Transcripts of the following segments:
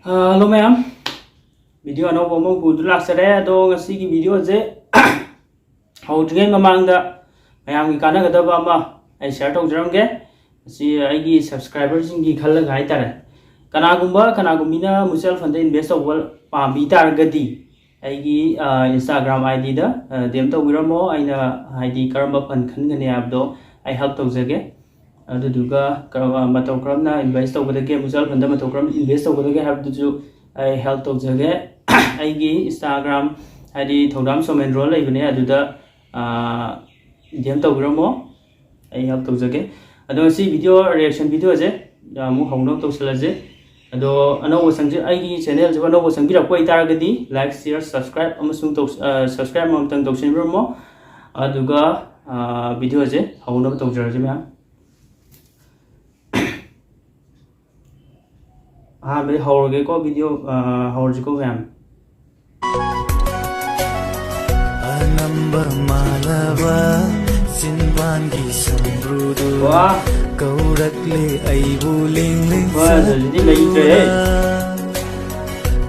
Hello ma'am. Video no bomo budu laksare do ngasi ki video je hau tingen mamangda mayam ki kana gada ba ma ai share tau jaramge si ai gi subscribers gi khalla ga itare kana gumina mutual fund invest over pa mi tar gadi ai gi Instagram ID da dem to wiramo aina ID karamba fund khan gane abdo ai help tau jage aduduga karama matau kramna invest tau gadage mutual fund da matau kram invest tau gadage have to ai help tau jage ai gi Instagram ID thodam somen role ibne aduda dem tau wiramo ai help tau jage ado si video reaction video je mu hongno tau sala je ado ano wasang je ai gi channel je ano wasang bi ra koi tar gadi like share subscribe amasung tau subscribe mom tang tau sin wiramo aduga video je hongno tau jar je ma'am हाँ हौरगे को video हौरजे को ma'am number Malwa सिनवानगी संब्रुदु कौरकले आइबुलिंग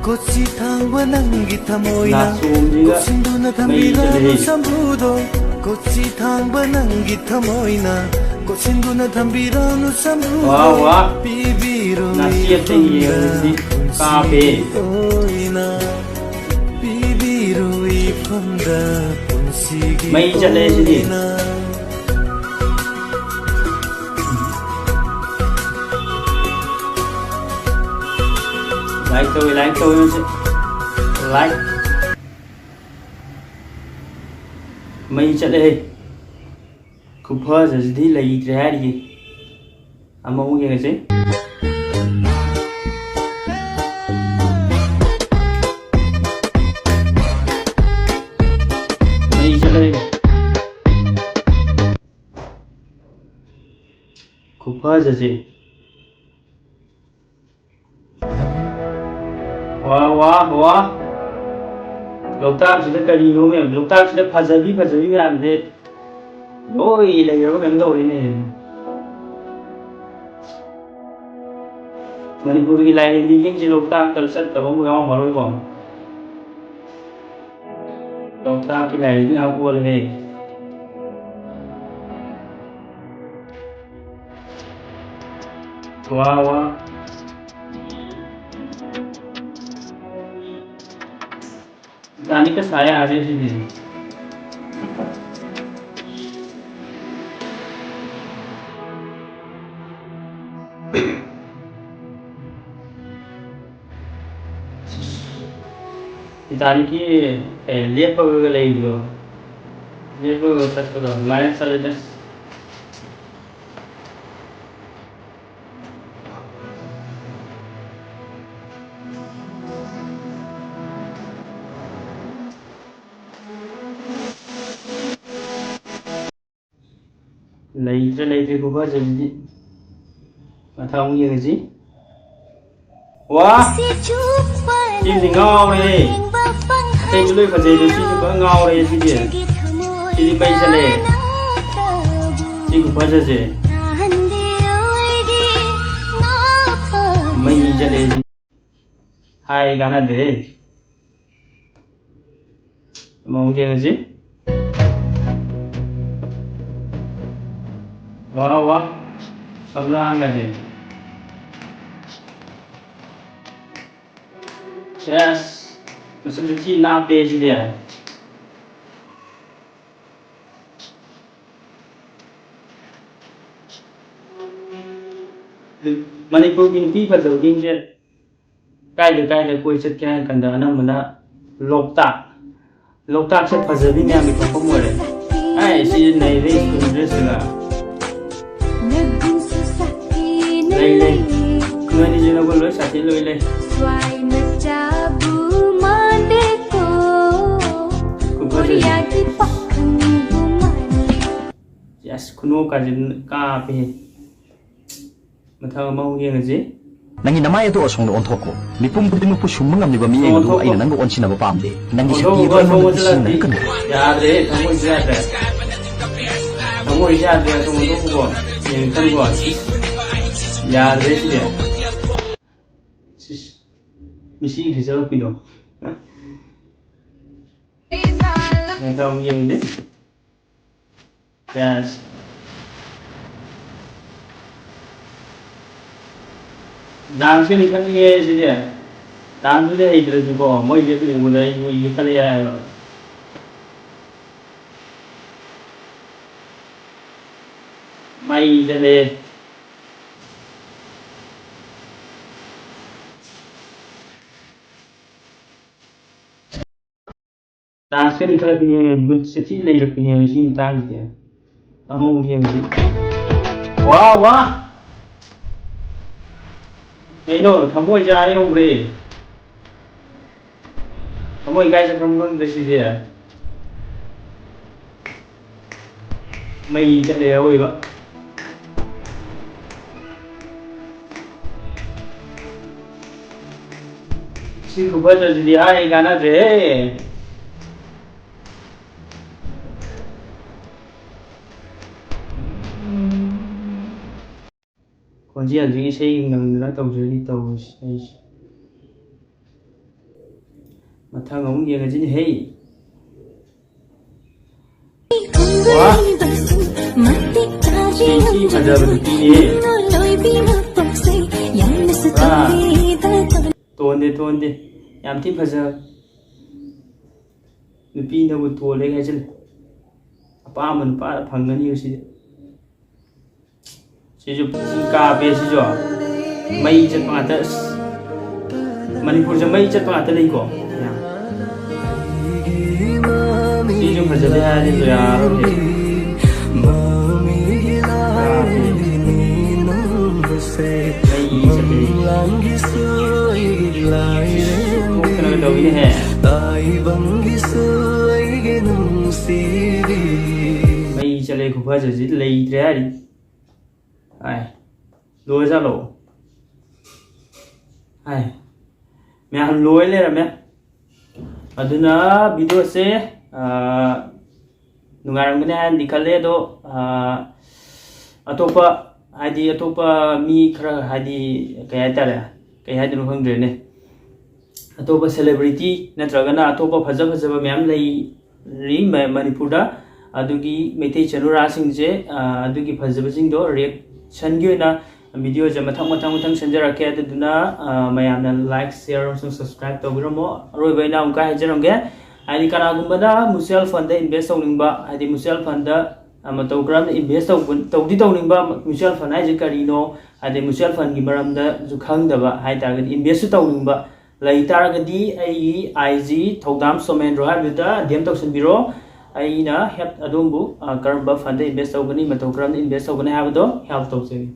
Kochi थांगवा नंगी थमोइना कोचिंदुना थंबिरानु संब्रुदो कोची थांगवा नंगी थमोइना कोचिंदुना थंबिरानु संब्रुदो बिबिरो काबे बिबिरो इफंदा पुंसीगी मई चले सिदी like mây chặt đây cục phơ giờ đi lấy ra đi mong gì chứ mây chặt đây cục phơ giờ gì wow lục tam sẽ cái gì luôn em lục tam sẽ phải giờ làm thế ôi là nó cái rồi này Manipuri lại đi những gì lục tam tự set tập bóng ngon mà rồi còn lục tam cái này cứ học qua này wow Tani ka saya ada di sini. Tani ki lihat apa lagi tu? Lihat apa tak tahu. Lain sahaja dah. lấy của bao giờ gì mà thông như cái gì wow chim thì ngao đây tên cái lưỡi phải gì thì chim có ngao đây gì vậy chim đi bay ra đây chim của bao giờ gì mây ra đây hai gana đấy mong cái gì wow सब रंग है yes उसमें चीज़ ना page दिया है Manipur kinh phi Phật tử kinh trên cái được quay chất cái cần đó nó là lục tạc sẽ Phật tử đi nhà mình không mua đấy ai xin này đi cùng rất là Lei người đi chơi đâu lối sạch thì lôi yes kuno ka pe mathang mau ye ngaji nangi namai to osong on thoko mipum puding pu shumang am ni ba mi eng du aina nang on china ba pam de nangi shaki ro no sin nang kan ya de thamoi ja de tong do ko yen kan go ya de Misi result pino. Yang kamu yang ini. Yes. Dance ke nikan ye sih dia. Dance dia itu juga. Mau dia tu mulai nikan ya. Mai jadi. Dance ke nikan dia seti lagi dia sih dance dia. Kamu yang sih. Wah wah. Ini kamu aja yang beri. Kamu guys kamu desi dia. Mai jadi yaoriba. Si kubah jadi hai gana deh. Konji anjing saya ngang nila tahu jadi tahu saya. Mata ngomong yang aja nih hey. Wah. Cici pada begini. Wah. Tuan deh. Yang tim pada. Lebih nak buat tuan lagi aja. Apa aman apa panggan ni sih. Sejauh kafe sejauh, mai cat pengatas, Manipuri je mai cat pengatas lagi ko. Sejauh kerja dia ni tu ya. Kenapa tahu ini he? Mai cat lagi ko baca jadi lagi terhari. Ai, lôi ra lỗ. Ai, mẹ làm lôi lên rồi mẹ. Ở đây nó video sẽ nung aram gana di kale do atopa hadi atopa mi khara hadi kaya tala kaya hadi no khangre ne atopa celebrity natragana atopa phaja phaja myam lei ri Manipur da adugi meitei chanura sing je adugi phaja sing do react Sanggyu na video jam matang sanjara kaya duna mayam na like share and subscribe to biramo roi baina ungka hajarong ge ai kana gumbada mutual fund da invest tawningba ai mutual fund da matawgram invest tawdi tawningba mutual fund ai je karino ai mutual fund gi maram da ju khangdaba ai target invest tawningba lai taragadi ai IG thogdam somen ro habida dem tawsan biro ai na help adumbu karamba fund da invest tawgani matawgram invest tawgani habdo help tawseni